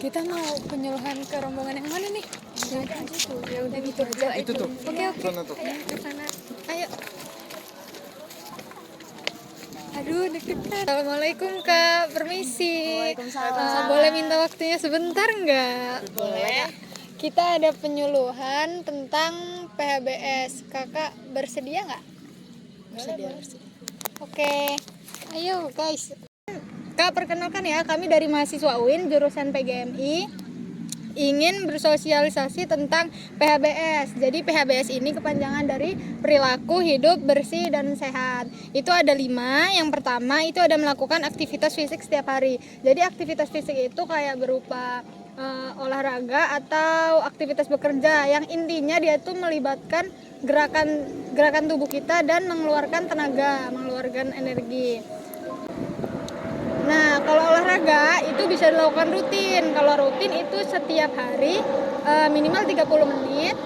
Kita mau penyuluhan ke rombongan yang mana nih? Ya udah gitu aja. Itu tuh. Oke. Sana tuh. Ke sana. Ayo. Aduh, deg-degan. Assalamualaikum Kak, permisi. Boleh minta waktunya sebentar nggak? Boleh. Kita ada penyuluhan tentang PHBS. Kakak bersedia nggak? Bersedia. Oke. Ayo guys. Kak, perkenalkan ya, kami dari mahasiswa UIN jurusan PGMI ingin bersosialisasi tentang PHBS. Jadi PHBS ini kepanjangan dari perilaku hidup bersih dan sehat. Itu ada 5. Yang pertama itu ada melakukan aktivitas fisik setiap hari. Jadi aktivitas fisik itu kayak berupa olahraga atau aktivitas bekerja yang intinya dia tuh melibatkan gerakan tubuh kita dan mengeluarkan tenaga, mengeluarkan energi. Nah, kalau olahraga itu bisa dilakukan rutin. Kalau rutin itu setiap hari minimal 30 menit.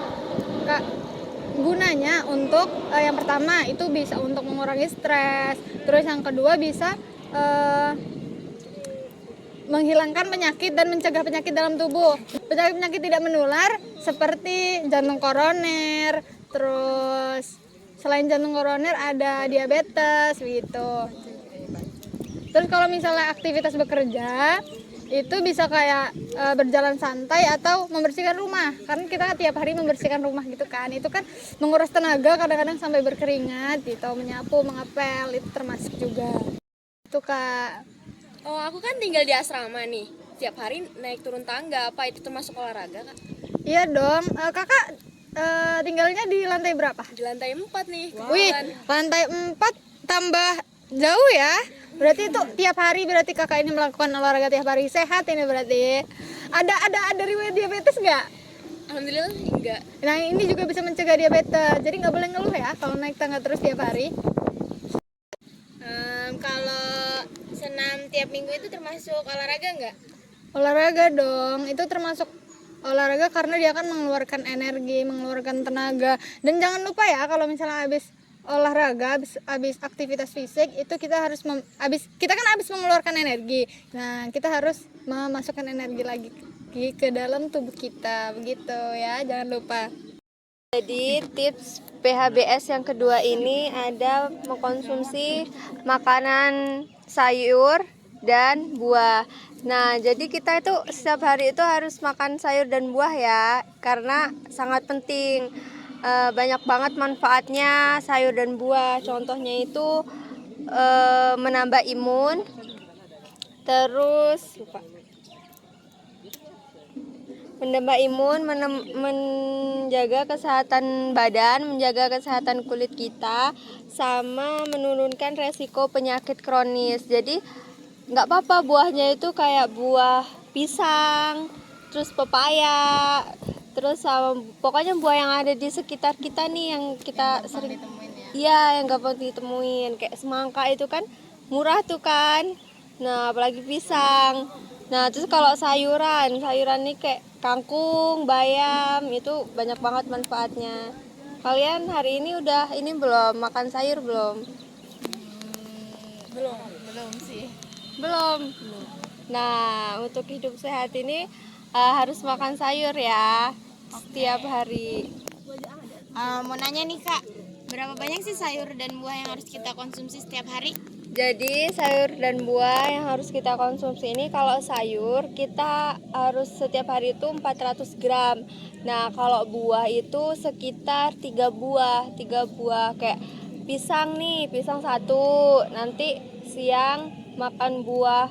Gunanya untuk yang pertama itu bisa untuk mengurangi stres. Terus yang kedua bisa menghilangkan penyakit dan mencegah penyakit dalam tubuh. Penyakit tidak menular seperti jantung koroner. Terus selain jantung koroner ada diabetes gitu. Terus kalau misalnya aktivitas bekerja itu bisa kayak berjalan santai atau membersihkan rumah. Karena kita tiap hari membersihkan rumah gitu kan. Itu kan menguras tenaga, kadang-kadang sampai berkeringat gitu, menyapu, mengepel itu termasuk juga. Itu Kak. Oh, aku kan tinggal di asrama nih. Tiap hari naik turun tangga, apa itu termasuk olahraga, Kak? Iya dong. Kakak tinggalnya di lantai berapa? Di lantai 4 nih. Wih, lantai 4 tambah jauh ya. Berarti itu tiap hari berarti kakak ini melakukan olahraga tiap hari. Sehat ini berarti. Ada riwayat diabetes nggak? Alhamdulillah enggak. Nah ini juga bisa mencegah diabetes. Jadi nggak boleh ngeluh ya kalau naik tangga terus tiap hari. Kalau senam tiap minggu itu termasuk olahraga enggak? Olahraga dong. Itu termasuk olahraga karena dia akan mengeluarkan energi, mengeluarkan tenaga. Dan jangan lupa ya kalau misalnya habis olahraga, habis aktivitas fisik itu kita harus kita kan habis mengeluarkan energi. Nah, kita harus memasukkan energi lagi ke dalam tubuh kita. Begitu ya, jangan lupa. Jadi tips PHBS yang kedua ini ada mengkonsumsi makanan sayur dan buah. Nah, jadi kita itu setiap hari itu harus makan sayur dan buah ya, karena sangat penting. Banyak banget manfaatnya sayur dan buah. Contohnya itu menambah imun, terus menambah imun, menjaga kesehatan badan, menjaga kesehatan kulit kita, sama menurunkan resiko penyakit kronis. Jadi nggak apa-apa buahnya itu kayak buah pisang, terus pepaya, terus sama pokoknya buah yang ada di sekitar kita nih yang kita sering ditemuin ya. Iya, yang gampang ditemuin. Kayak semangka itu kan murah tuh kan. Nah, apalagi pisang. Nah, terus kalau sayuran nih kayak kangkung, bayam, itu banyak banget manfaatnya. Kalian hari ini udah ini belum makan sayur belum? Belum sih. Belum. Nah, untuk hidup sehat ini harus makan sayur ya setiap hari. Mau nanya nih, Kak. Berapa banyak sih sayur dan buah yang harus kita konsumsi setiap hari? Jadi sayur dan buah yang harus kita konsumsi ini, kalau sayur kita harus setiap hari itu 400 gram. Nah kalau buah itu sekitar 3 buah kayak pisang nih, pisang 1. Nanti siang makan buah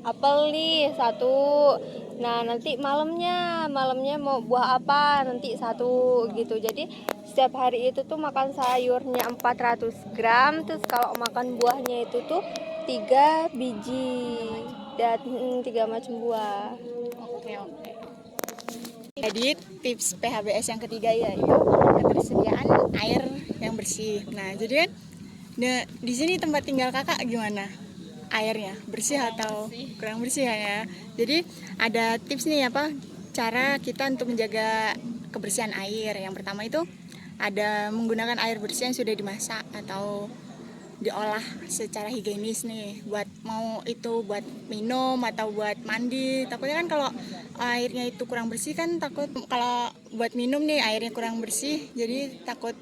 apel nih 1. Nah nanti malamnya mau buah apa nanti 1 gitu. Jadi setiap hari itu tuh makan sayurnya 400 gram. Terus kalau makan buahnya itu tuh 3 biji dan 3 macam buah. Oke. Jadi tips PHBS yang ketiga yaitu ketersediaan air yang bersih. Nah jadi kan di sini tempat tinggal kakak gimana? Airnya bersih atau kurang bersih ya? Jadi ada tips nih cara kita untuk menjaga kebersihan air. Yang pertama itu ada menggunakan air bersih yang sudah dimasak atau diolah secara higienis nih, buat mau itu buat minum atau buat mandi. Takutnya kan kalau airnya itu kurang bersih kan, takut kalau buat minum nih airnya kurang bersih, jadi takut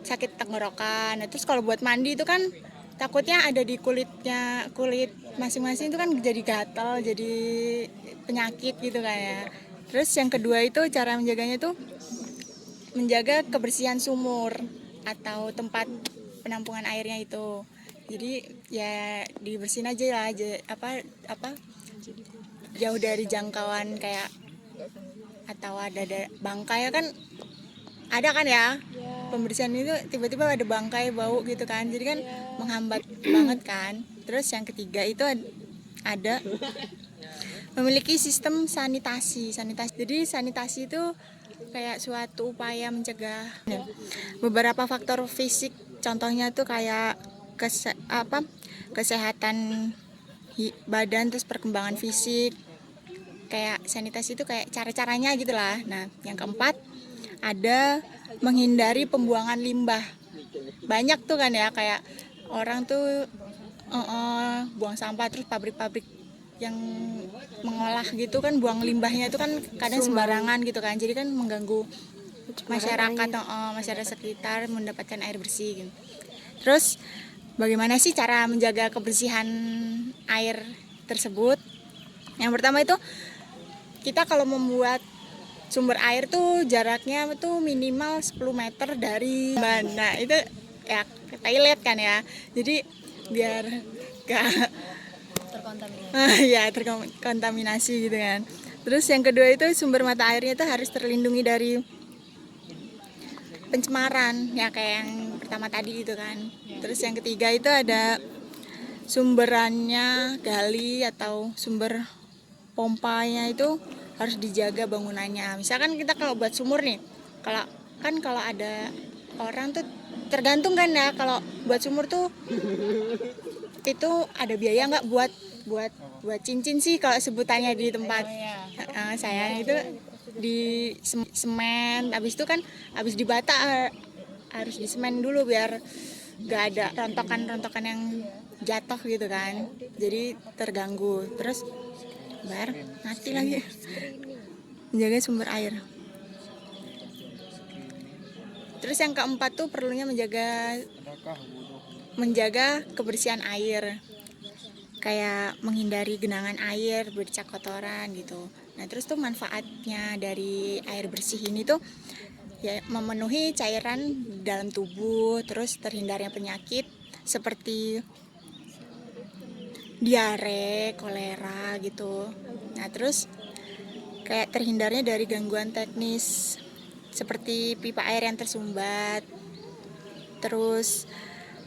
sakit tenggorokan. Nah, terus kalau buat mandi itu kan takutnya ada di kulit masing-masing itu kan jadi gatal, jadi penyakit gitu kan ya. Terus yang kedua itu cara menjaganya tuh menjaga kebersihan sumur atau tempat penampungan airnya itu. Jadi ya dibersihin aja lah, jauh dari jangkauan kayak atau ada bangkai kan, ada kan ya pembersihan itu tiba-tiba ada bangkai bau gitu kan, jadi kan menghambat banget kan. Terus yang ketiga itu ada memiliki sistem sanitasi. Jadi sanitasi itu kayak suatu upaya mencegah beberapa faktor fisik, contohnya tuh kayak kesehatan badan, terus perkembangan fisik. Kayak sanitasi itu kayak cara-caranya gitulah. Nah, yang keempat ada menghindari pembuangan limbah. Banyak tuh kan ya, kayak orang tuh buang sampah, terus pabrik-pabrik yang mengolah gitu kan buang limbahnya itu kan kadang sembarangan gitu kan, jadi kan mengganggu masyarakat sekitar mendapatkan air bersih gitu. Terus bagaimana sih cara menjaga kebersihan air tersebut? Yang pertama itu kita kalau membuat sumber air tuh jaraknya tuh minimal 10 meter dari mana itu ya toilet kan ya, jadi biar gak terkontaminasi gitu kan. Terus yang kedua itu sumber mata airnya itu harus terlindungi dari pencemaran ya, kayak yang pertama tadi itu kan. Terus yang ketiga itu ada sumberannya, gali atau sumber pompanya itu harus dijaga bangunannya. Misalkan kita kalau buat sumur nih, kalau ada orang tuh tergantung kan ya, kalau buat sumur tuh itu ada biaya nggak buat cincin sih kalau sebutannya di tempat saya itu di semen, habis itu kan habis dibata harus di semen dulu biar nggak ada rontokan yang jatuh gitu kan, jadi terganggu. Terus mati lagi. Menjaga sumber air. Terus yang keempat tuh perlunya menjaga kebersihan air, kayak menghindari genangan air, bercak kotoran gitu. Nah, terus tuh manfaatnya dari air bersih ini tuh ya memenuhi cairan dalam tubuh, terus terhindarnya penyakit seperti diare, kolera gitu. Nah, terus kayak terhindarnya dari gangguan teknis seperti pipa air yang tersumbat, terus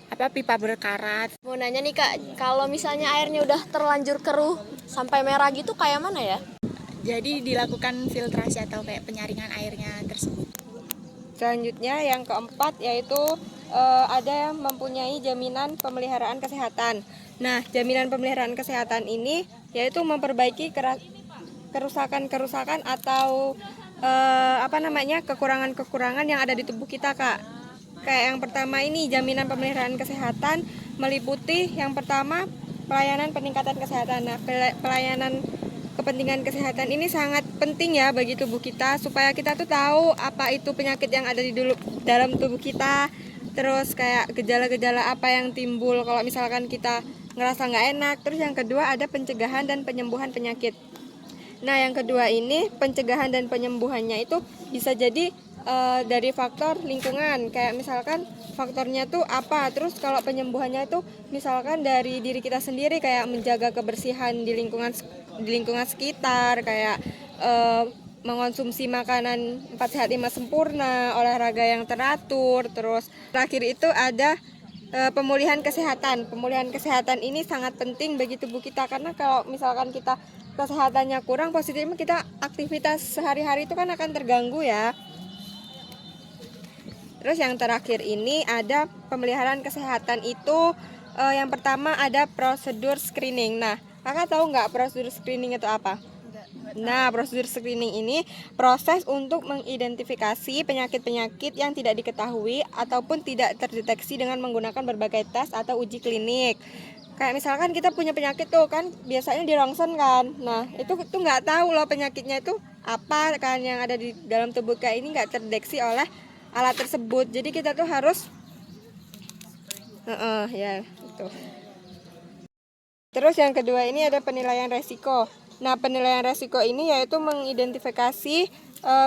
pipa berkarat. Mau nanya nih Kak, kalau misalnya airnya udah terlanjur keruh sampai merah gitu kayak mana ya? Jadi dilakukan filtrasi atau kayak penyaringan airnya tersebut. Selanjutnya yang keempat yaitu ada yang mempunyai jaminan pemeliharaan kesehatan. Nah, jaminan pemeliharaan kesehatan ini yaitu memperbaiki kerusakan-kerusakan atau kekurangan-kekurangan yang ada di tubuh kita, Kak. Kayak yang pertama ini jaminan pemeliharaan kesehatan meliputi yang pertama pelayanan peningkatan kesehatan. Nah, pelayanan kepentingan kesehatan ini sangat penting ya bagi tubuh kita, supaya kita tuh tahu apa itu penyakit yang ada di dalam tubuh kita. Terus kayak gejala-gejala apa yang timbul kalau misalkan kita ngerasa nggak enak. Terus yang kedua ada pencegahan dan penyembuhan penyakit. Nah, yang kedua ini pencegahan dan penyembuhannya itu bisa jadi dari faktor lingkungan, kayak misalkan faktornya tuh apa. Terus kalau penyembuhannya itu misalkan dari diri kita sendiri, kayak menjaga kebersihan di lingkungan sekitar, kayak mengonsumsi makanan 4 sehat 5 sempurna, olahraga yang teratur. Terus terakhir itu ada pemulihan kesehatan. Pemulihan kesehatan ini sangat penting bagi tubuh kita, karena kalau misalkan kita kesehatannya kurang, positifnya kita aktivitas sehari-hari itu kan akan terganggu ya. Terus yang terakhir ini ada pemeliharaan kesehatan itu yang pertama ada prosedur screening. Nah, kakak tahu nggak prosedur screening itu apa? Enggak. Nah, prosedur screening ini proses untuk mengidentifikasi penyakit-penyakit yang tidak diketahui ataupun tidak terdeteksi dengan menggunakan berbagai tes atau uji klinik. Kayak misalkan kita punya penyakit tuh kan, biasanya di rongsen kan. Nah, itu tuh nggak tahu loh penyakitnya itu apa kan, yang ada di dalam tubuh kayak ini nggak terdeteksi oleh alat tersebut. Jadi kita tuh harus ya itu. Terus yang kedua ini ada penilaian resiko. Nah, penilaian resiko ini yaitu mengidentifikasi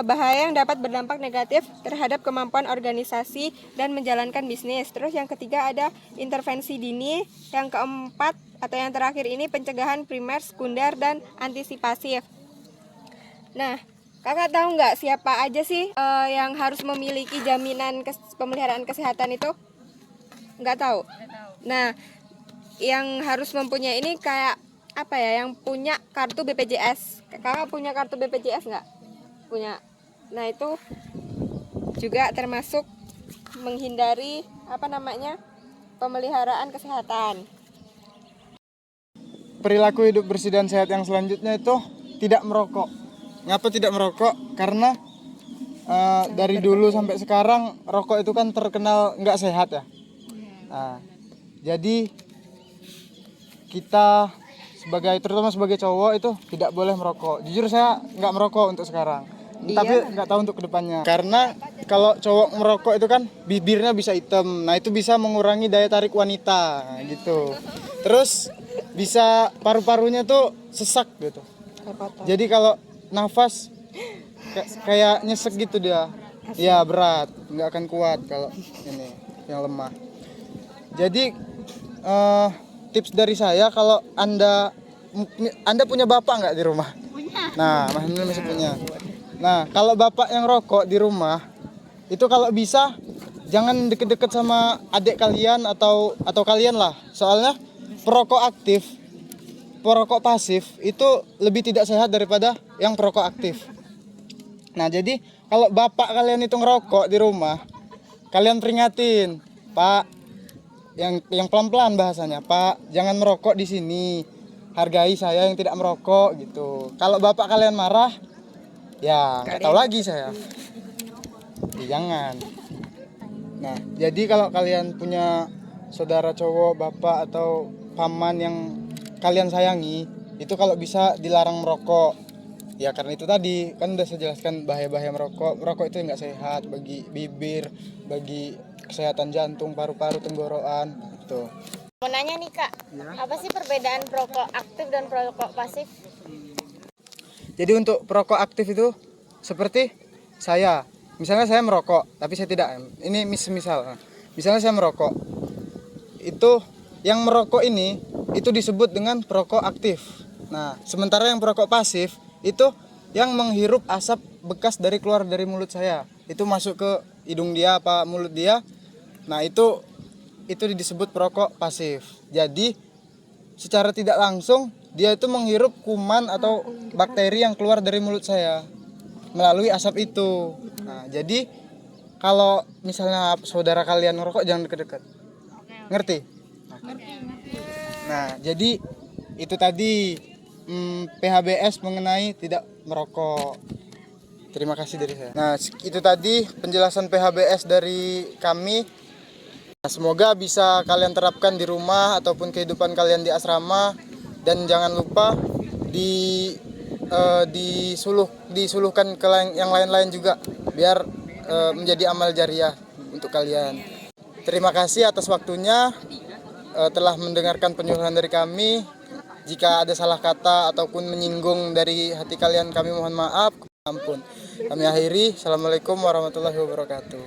bahaya yang dapat berdampak negatif terhadap kemampuan organisasi dan menjalankan bisnis. Terus yang ketiga ada intervensi dini. Yang keempat atau yang terakhir ini pencegahan primer, sekunder, dan antisipasif. Nah, kakak tahu nggak siapa aja sih yang harus memiliki jaminan pemeliharaan kesehatan itu? Nggak tahu. Nah, yang harus mempunyai ini kayak apa ya, yang punya kartu BPJS. Kakak punya kartu BPJS nggak? Punya. Nah, itu juga termasuk menghindari pemeliharaan kesehatan. Perilaku hidup bersih dan sehat yang selanjutnya itu tidak merokok. Ngapa tidak merokok? Karena dari dulu sampai sekarang rokok itu kan terkenal nggak sehat ya. Nah, jadi kita terutama sebagai cowok itu tidak boleh merokok. Jujur saya nggak merokok untuk sekarang, tapi nggak tahu untuk kedepannya. Karena kalau cowok merokok itu kan bibirnya bisa hitam, nah itu bisa mengurangi daya tarik wanita gitu. Terus bisa paru-parunya tuh sesak gitu. Jadi kalau nafas kayak nyesek gitu dia, ya berat, nggak akan kuat kalau ini yang lemah. Jadi tips dari saya, kalau anda punya bapak nggak di rumah? Punya. Nah, Mas Nil masih punya. Nah, kalau bapak yang rokok di rumah, itu kalau bisa jangan deket-deket sama adik kalian atau kalian lah. Soalnya perokok pasif itu lebih tidak sehat daripada yang perokok aktif. Nah, jadi kalau bapak kalian itu ngerokok di rumah, kalian peringatin, Pak, yang pelan-pelan bahasanya, Pak, jangan merokok di sini, hargai saya yang tidak merokok gitu. Kalau bapak kalian marah, ya nggak tahu lagi saya. Jangan. Nah, jadi kalau kalian punya saudara cowok, bapak atau paman yang kalian sayangi, itu kalau bisa dilarang merokok. Ya karena itu tadi kan udah saya jelaskan bahaya-bahaya merokok. Merokok itu nggak sehat bagi bibir, bagi kesehatan jantung, paru-paru, tenggorokan gitu. Mau nanya nih Kak, apa sih perbedaan perokok aktif dan perokok pasif? Jadi untuk perokok aktif itu seperti saya. Misalnya saya merokok, tapi saya tidak. Ini misal. Misalnya saya merokok. Itu yang merokok ini itu disebut dengan perokok aktif. Nah, sementara yang perokok pasif itu yang menghirup asap bekas keluar dari mulut saya. Itu masuk ke hidung dia apa mulut dia. Nah, itu disebut perokok pasif. Jadi secara tidak langsung dia itu menghirup kuman atau bakteri yang keluar dari mulut saya melalui asap itu. Nah, jadi kalau misalnya saudara kalian merokok jangan dekat-dekat. Ngerti? Nah, jadi itu tadi PHBS mengenai tidak merokok. Terima kasih dari saya. Nah, itu tadi penjelasan PHBS dari kami. Nah, semoga bisa kalian terapkan di rumah ataupun kehidupan kalian di asrama, dan jangan lupa disuluhkan ke yang lain-lain juga biar menjadi amal jariah untuk kalian. Terima kasih atas waktunya telah mendengarkan penyuluhan dari kami. Jika ada salah kata ataupun menyinggung dari hati kalian, kami mohon maaf. Ampun. Kami akhiri. Assalamualaikum warahmatullahi wabarakatuh.